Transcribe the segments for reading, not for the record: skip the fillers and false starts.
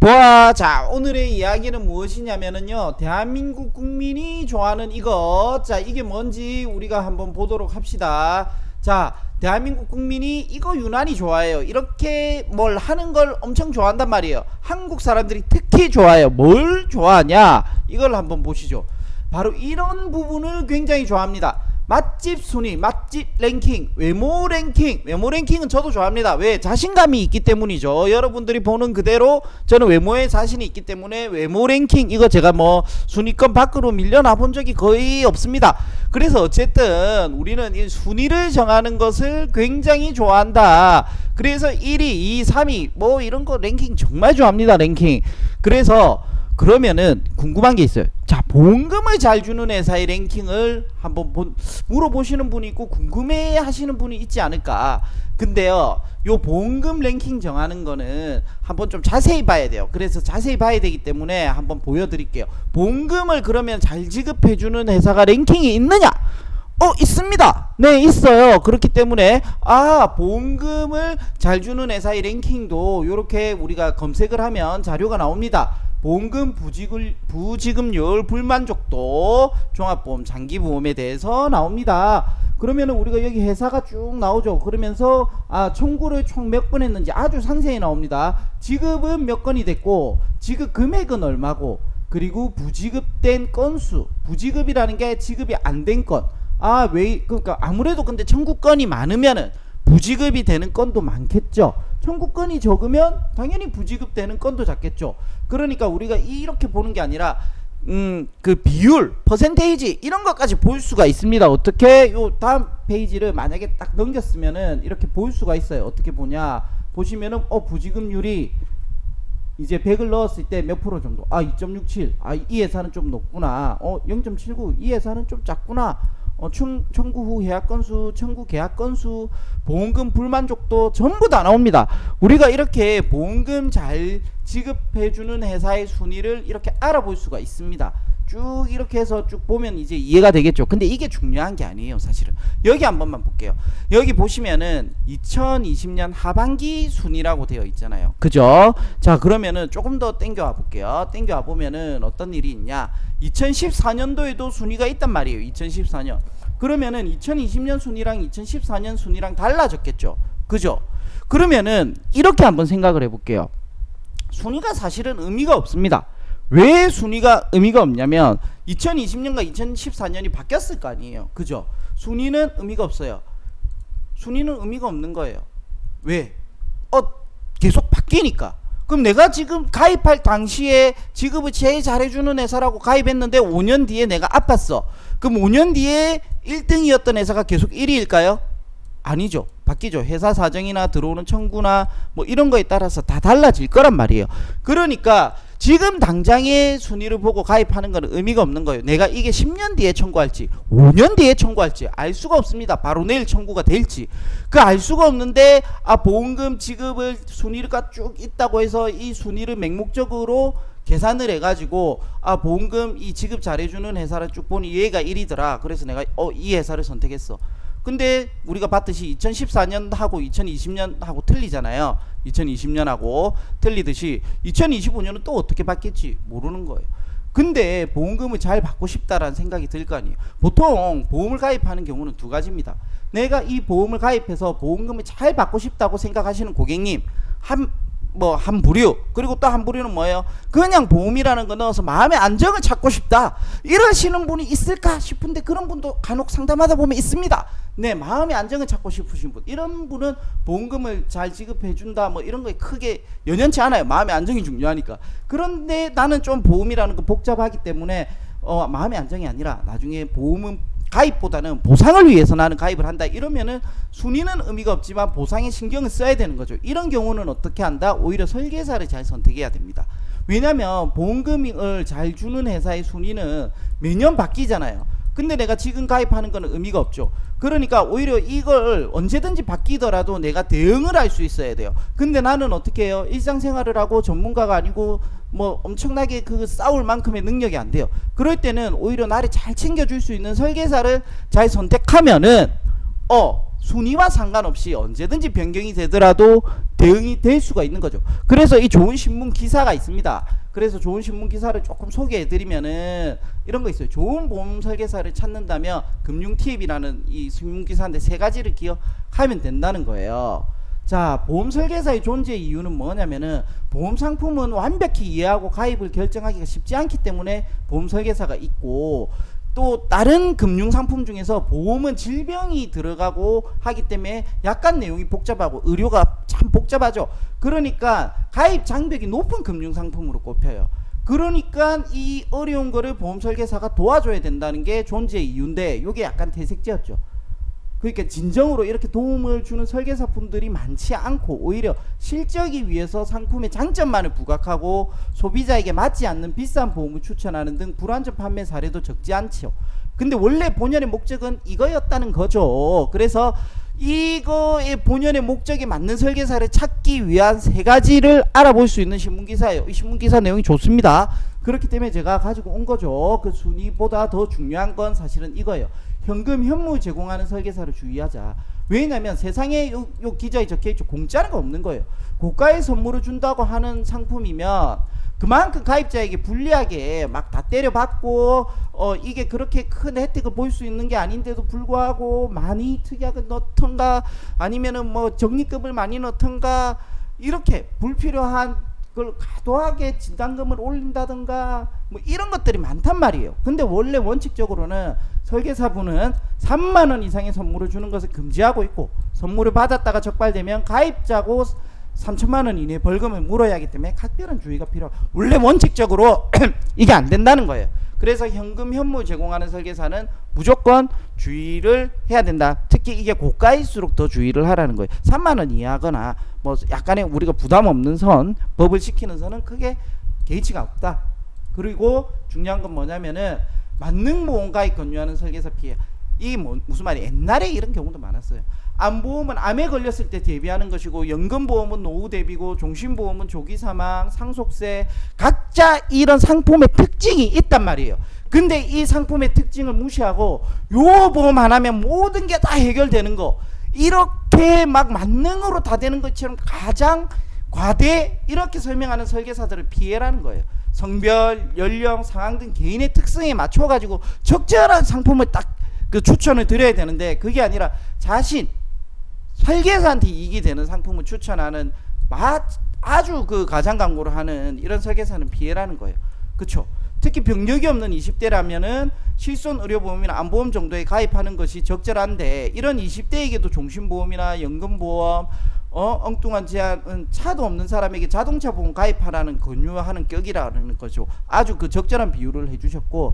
자, 오늘의 이야기는 무엇이냐면은요, 대한민국 국민이 좋아하는 이것. 자, 이게 뭔지 우리가 한번 보도록 합시다. 자, 대한민국 국민이 이거 유난히 좋아해요. 이렇게 뭘 하는 걸 엄청 좋아한단 말이에요. 한국 사람들이 특히 좋아해요. 뭘 좋아하냐? 이걸 한번 보시죠. 바로 이런 부분을 굉장히 좋아합니다. 맛집 순위, 맛집 랭킹, 외모 랭킹. 외모 랭킹은 저도 좋아합니다. 왜? 자신감이 있기 때문이죠. 여러분들이 보는 그대로 저는 외모에 자신이 있기 때문에 외모 랭킹, 이거 제가 뭐 순위권 밖으로 밀려나 본 적이 거의 없습니다. 그래서 어쨌든 우리는 이 순위를 정하는 것을 굉장히 좋아한다. 그래서 1위, 2위, 3위 뭐 이런 거 랭킹 정말 좋아합니다. 랭킹. 그래서 그러면은 궁금한 게 있어요. 자, 보험금을 잘 주는 회사의 랭킹을 한번 물어보시는 분이 있고 궁금해 하시는 분이 있지 않을까. 근데요, 요 보험금 랭킹 정하는 거는 한번 좀 자세히 봐야 돼요. 그래서 자세히 봐야 되기 때문에 한번 보여드릴게요. 보험금을 그러면 잘 지급해주는 회사가 랭킹이 있느냐? 있습니다. 네, 있어요. 그렇기 때문에 보험금을 잘 주는 회사의 랭킹도 이렇게 우리가 검색을 하면 자료가 나옵니다. 보험금 부지급률 불만족도 종합보험 장기보험에 대해서 나옵니다. 그러면은 우리가 여기 회사가 쭉 나오죠. 그러면서 청구를 총 몇 건 했는지 아주 상세히 나옵니다. 지급은 몇 건이 됐고 지급 금액은 얼마고, 그리고 부지급된 건수, 부지급이라는 게 지급이 안 된 건. 그러니까 아무래도 근데 청구건이 많으면은 부지급이 되는 건도 많겠죠. 청구건이 적으면 당연히 부지급되는 건도 작겠죠. 그러니까 우리가 이렇게 보는 게 아니라 그 비율, 퍼센테이지 이런 것까지 볼 수가 있습니다. 어떻게? 요 다음 페이지를 만약에 딱 넘겼으면은 이렇게 볼 수가 있어요. 어떻게 보냐? 보시면은 부지급률이 이제 100을 넣었을 때 몇 프로 정도? 2.67. 이 회사는 좀 높구나. 0.79. 이 회사는 좀 작구나. 청구 후 계약 건수, 청구 계약 건수, 보험금 불만족도 전부 다 나옵니다. 우리가 이렇게 보험금 잘 지급해주는 회사의 순위를 이렇게 알아볼 수가 있습니다. 쭉 이렇게 해서 쭉 보면 이제 이해가 되겠죠. 근데 이게 중요한 게 아니에요, 사실은. 여기 한 번만 볼게요. 여기 보시면은 2020년 하반기 순위라고 되어 있잖아요. 그죠? 자, 그러면은 조금 더 땡겨와 볼게요. 땡겨와 보면은 어떤 일이 있냐? 2014년도에도 순위가 있단 말이에요. 2014년. 그러면은 2020년 순위랑 2014년 순위랑 달라졌겠죠. 그죠? 그러면은 이렇게 한번 생각을 해볼게요. 순위가 사실은 의미가 없습니다. 왜 순위가 의미가 없냐면 2020년과 2014년이 바뀌었을 거 아니에요. 그죠? 순위는 의미가 없어요. 순위는 의미가 없는 거예요. 왜? 계속 바뀌니까. 그럼 내가 지금 가입할 당시에 지급을 제일 잘해주는 회사라고 가입했는데 5년 뒤에 내가 아팠어. 그럼 5년 뒤에 1등이었던 회사가 계속 1위일까요? 아니죠. 바뀌죠. 회사 사정이나 들어오는 청구나 뭐 이런 거에 따라서 다 달라질 거란 말이에요. 그러니까 지금 당장의 순위를 보고 가입하는 거는 의미가 없는 거예요. 내가 이게 10년 뒤에 청구할지 5년 뒤에 청구할지 알 수가 없습니다. 바로 내일 청구가 될지 그 알 수가 없는데 보험금 지급을 순위가 쭉 있다고 해서 이 순위를 맹목적으로 계산을 해가지고 보험금 이 지급 잘해주는 회사를 쭉 보니 얘가 1위더라. 그래서 내가 이 회사를 선택했어. 근데 우리가 봤듯이 2014년하고 2020년하고 틀리잖아요. 2020년하고 틀리듯이 2025년은 또 어떻게 받겠지 모르는 거예요. 근데 보험금을 잘 받고 싶다라는 생각이 들 거 아니에요. 보통 보험을 가입하는 경우는 두 가지입니다. 내가 이 보험을 가입해서 보험금을 잘 받고 싶다고 생각하시는 고객님 한 부류, 그리고 또 한 부류는 뭐예요? 그냥 보험이라는 거 넣어서 마음의 안정을 찾고 싶다 이러시는 분이 있을까 싶은데 그런 분도 간혹 상담하다 보면 있습니다. 네, 마음의 안정을 찾고 싶으신 분, 이런 분은 보험금을 잘 지급해 준다 뭐 이런 거에 크게 연연치 않아요. 마음의 안정이 중요하니까. 그런데 나는 좀 보험이라는 거 복잡하기 때문에 마음의 안정이 아니라 나중에 보험은 가입보다는 보상을 위해서 나는 가입을 한다 이러면은 순위는 의미가 없지만 보상에 신경을 써야 되는 거죠. 이런 경우는 어떻게 한다? 오히려 설계사를 잘 선택해야 됩니다. 왜냐면 보험금을 잘 주는 회사의 순위는 매년 바뀌잖아요. 근데 내가 지금 가입하는 거는 의미가 없죠. 그러니까 오히려 이걸 언제든지 바뀌더라도 내가 대응을 할 수 있어야 돼요. 근데 나는 어떻게 해요? 일상생활을 하고 전문가가 아니고 뭐 엄청나게 그 싸울 만큼의 능력이 안 돼요. 그럴 때는 오히려 나를 잘 챙겨줄 수 있는 설계사를 잘 선택하면은 순위와 상관없이 언제든지 변경이 되더라도 대응이 될 수가 있는 거죠. 그래서 이 좋은 신문 기사가 있습니다. 그래서 좋은 신문 기사를 조금 소개해 드리면은 이런 거 있어요. 좋은 보험 설계사를 찾는다면 금융팁이라는 이 신문 기사인데 세 가지를 기억하면 된다는 거예요. 자, 보험 설계사의 존재 이유는 뭐냐면은 보험 상품은 완벽히 이해하고 가입을 결정하기가 쉽지 않기 때문에 보험 설계사가 있고, 또 다른 금융 상품 중에서 보험은 질병이 들어가고 하기 때문에 약간 내용이 복잡하고 의료가 참 복잡하죠. 그러니까 가입 장벽이 높은 금융 상품으로 꼽혀요. 그러니까 이 어려운 거를 보험 설계사가 도와줘야 된다는 게 존재 이유인데, 이게 약간 퇴색지었죠. 그러니까 진정으로 이렇게 도움을 주는 설계사분들이 많지 않고 오히려 실적이 위해서 상품의 장점만을 부각하고 소비자에게 맞지 않는 비싼 보험을 추천하는 등 불완전 판매 사례도 적지 않죠. 근데 원래 본연의 목적은 이거였다는 거죠. 그래서 이거의 본연의 목적에 맞는 설계사를 찾기 위한 세 가지를 알아볼 수 있는 신문기사예요. 이 신문기사 내용이 좋습니다. 그렇기 때문에 제가 가지고 온 거죠. 그 순위보다 더 중요한 건 사실은 이거예요. 현금 현물 제공하는 설계사를 주의하자. 왜냐면 세상에 요 기자에 적혀있죠. 공짜는 거 없는 거예요. 고가의 선물을 준다고 하는 상품이면 그만큼 가입자에게 불리하게 막 다 때려받고 이게 그렇게 큰 혜택을 볼 수 있는 게 아닌데도 불구하고 많이 특약을 넣던가 아니면은 뭐 적립금을 많이 넣던가 이렇게 불필요한 그걸 과도하게 진단금을 올린다든가 뭐 이런 것들이 많단 말이에요. 근데 원래 원칙적으로는 설계사분은 3만원 이상의 선물을 주는 것을 금지하고 있고, 선물을 받았다가 적발되면 가입자고 3천만원 이내 벌금을 물어야 하기 때문에 각별한 주의가 필요하고, 원래 원칙적으로 이게 안 된다는 거예요. 그래서 현금 현물 제공하는 설계사는 무조건 주의를 해야 된다. 특히 이게 고가일수록 더 주의를 하라는 거예요. 3만원 이하거나 뭐 약간의 우리가 부담 없는 선, 법을 지키는 선은 크게 개의치가 없다. 그리고 중요한 건 뭐냐면은 만능보험 가입 권유하는 설계사 피해. 이게 무슨 말이에요? 옛날에 이런 경우도 많았어요. 암보험은 암에 걸렸을 때 대비하는 것이고, 연금보험은 노후 대비고, 종신보험은 조기 사망, 상속세, 각자 이런 상품의 특징이 있단 말이에요. 근데 이 상품의 특징을 무시하고 요 보험 하나면 모든 게 다 해결되는 거, 이렇게 막 만능으로 다 되는 것처럼 가장 과대 이렇게 설명하는 설계사들을 피해라는 거예요. 성별, 연령, 상황 등 개인의 특성에 맞춰가지고 적절한 상품을 딱 그 추천을 드려야 되는데, 그게 아니라 자신 설계사한테 이익이 되는 상품을 추천하는 아주 그 가장 광고를 하는 이런 설계사는 피해라는 거예요. 그쵸? 특히 병력이 없는 20대라면은 실손 의료보험이나 암보험 정도에 가입하는 것이 적절한데, 이런 20대에게도 종신보험이나 연금보험, 엉뚱한 제한은 차도 없는 사람에게 자동차 보험 가입하라는 권유하는 격이라는 거죠. 아주 그 적절한 비유를 해주셨고,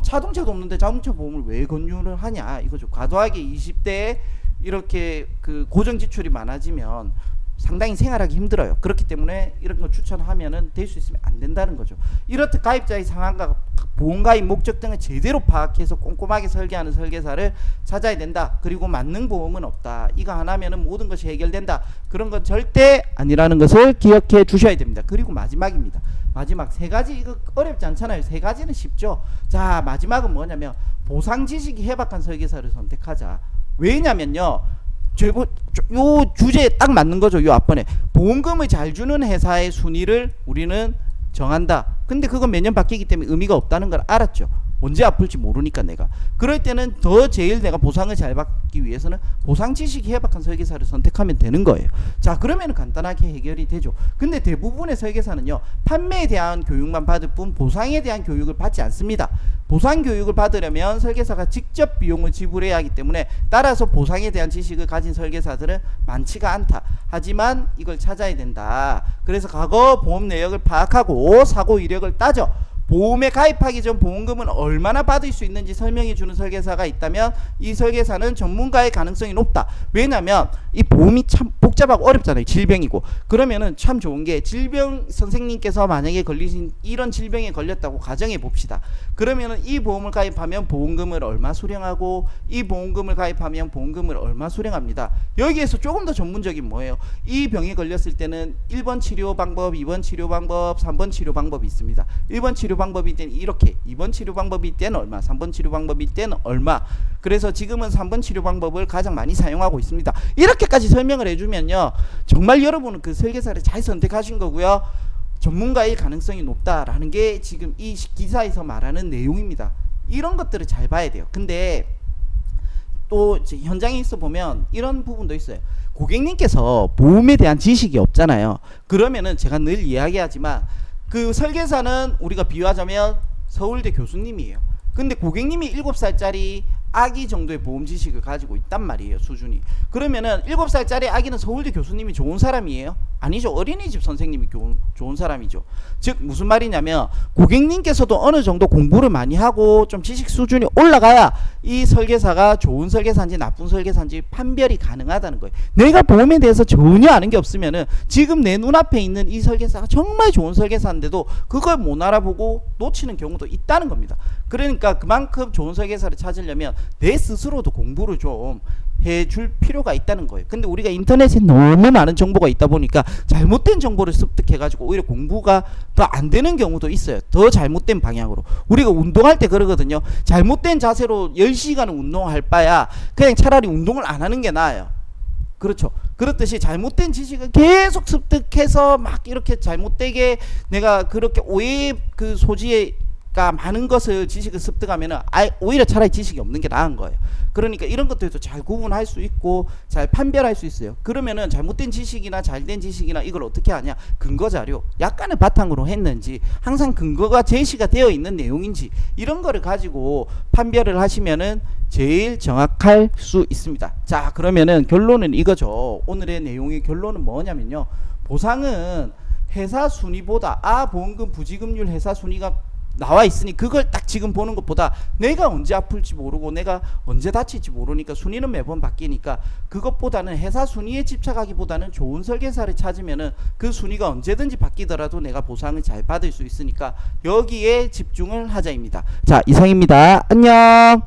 자동차도 없는데 자동차 보험을 왜 권유를 하냐 이거죠. 과도하게 20대에 이렇게 그 고정 지출이 많아지면 상당히 생활하기 힘들어요. 그렇기 때문에 이런 거 추천하면은 될 수 있으면 안 된다는 거죠. 이렇듯 가입자의 상황과 보험 가입 목적 등을 제대로 파악해서 꼼꼼하게 설계하는 설계사를 찾아야 된다. 그리고 만능 보험은 없다. 이거 하나면은 모든 것이 해결된다. 그런 건 절대 아니라는 것을 기억해 주셔야 됩니다. 그리고 마지막입니다. 마지막 세 가지, 이거 어렵지 않잖아요. 세 가지는 쉽죠. 자, 마지막은 뭐냐면 보상 지식이 해박한 설계사를 선택하자. 왜냐면요, 요 주제에 딱 맞는 거죠. 요 앞번에 보험금을 잘 주는 회사의 순위를 우리는 정한다. 근데 그건 매년 바뀌기 때문에 의미가 없다는 걸 알았죠. 언제 아플지 모르니까 내가. 그럴 때는 더 제일 내가 보상을 잘 받기 위해서는 보상 지식이 해박한 설계사를 선택하면 되는 거예요. 자, 그러면 간단하게 해결이 되죠. 근데 대부분의 설계사는요, 판매에 대한 교육만 받을 뿐 보상에 대한 교육을 받지 않습니다. 보상 교육을 받으려면 설계사가 직접 비용을 지불해야 하기 때문에, 따라서 보상에 대한 지식을 가진 설계사들은 많지가 않다. 하지만 이걸 찾아야 된다. 그래서 과거 보험 내역을 파악하고 사고 이력을 따져 보험에 가입하기 전 보험금은 얼마나 받을 수 있는지 설명해 주는 설계사가 있다면 이 설계사는 전문가의 가능성이 높다. 왜냐면 이 보험이 참 복잡하고 어렵잖아요. 질병이고. 그러면은 참 좋은 게, 질병 선생님께서 만약에 걸리신 이런 질병에 걸렸다고 가정해 봅시다. 그러면은 이 보험을 가입하면 보험금을 얼마 수령하고, 이 보험금을 가입하면 보험금을 얼마 수령합니다. 여기에서 조금 더 전문적인 뭐예요? 이 병에 걸렸을 때는 1번 치료 방법, 2번 치료 방법, 3번 치료 방법이 있습니다. 1번 치료 방법일 때는 이렇게, 2번 치료 방법일 때는 얼마, 3번 치료 방법일 때는 얼마. 그래서 지금은 3번 치료 방법을 가장 많이 사용하고 있습니다. 이렇게까지 설명을 해주면요, 정말 여러분은 그 설계사를 잘 선택하신 거고요, 전문가일 가능성이 높다라는 게 지금 이 기사에서 말하는 내용입니다. 이런 것들을 잘 봐야 돼요. 근데 또 이제 현장에 있어 보면 이런 부분도 있어요. 고객님께서 보험에 대한 지식이 없잖아요. 그러면은 제가 늘 이야기하지만 그 설계사는 우리가 비유하자면 서울대 교수님이에요. 근데 고객님이 7살짜리 아기 정도의 보험 지식을 가지고 있단 말이에요, 수준이. 그러면은 7살짜리 아기는 서울대 교수님이 좋은 사람이에요? 아니죠. 어린이집 선생님이 좋은 사람이죠. 즉 무슨 말이냐면 고객님께서도 어느 정도 공부를 많이 하고 좀 지식 수준이 올라가야 이 설계사가 좋은 설계사인지 나쁜 설계사인지 판별이 가능하다는 거예요. 내가 보험에 대해서 전혀 아는 게 없으면은 지금 내 눈앞에 있는 이 설계사가 정말 좋은 설계사인데도 그걸 못 알아보고 놓치는 경우도 있다는 겁니다. 그러니까 그만큼 좋은 설계사를 찾으려면 내 스스로도 공부를 좀 해줄 필요가 있다는 거예요. 근데 우리가 인터넷에 너무 많은 정보가 있다 보니까 잘못된 정보를 습득해가지고 오히려 공부가 더 안 되는 경우도 있어요. 더 잘못된 방향으로. 우리가 운동할 때 그러거든요. 잘못된 자세로 10시간을 운동할 바야 그냥 차라리 운동을 안 하는 게 나아요. 그렇죠. 그렇듯이 잘못된 지식을 계속 습득해서 막 이렇게 잘못되게 내가 그렇게 오해의 그 소지에 많은 것을 지식을 습득하면 오히려 차라리 지식이 없는 게 나은 거예요. 그러니까 이런 것들도 잘 구분할 수 있고 잘 판별할 수 있어요. 그러면은 잘못된 지식이나 잘된 지식이나 이걸 어떻게 하냐, 근거 자료 약간의 바탕으로 했는지, 항상 근거가 제시가 되어 있는 내용인지, 이런 거를 가지고 판별을 하시면은 제일 정확할 수 있습니다. 자, 그러면은 결론은 이거죠. 오늘의 내용의 결론은 뭐냐면요, 보상은 회사 순위보다 보험금 부지급률 회사 순위가 나와 있으니 그걸 딱 지금 보는 것보다 내가 언제 아플지 모르고 내가 언제 다칠지 모르니까 순위는 매번 바뀌니까 그것보다는 회사 순위에 집착하기보다는 좋은 설계사를 찾으면은 그 순위가 언제든지 바뀌더라도 내가 보상을 잘 받을 수 있으니까 여기에 집중을 하자입니다. 자, 이상입니다. 안녕.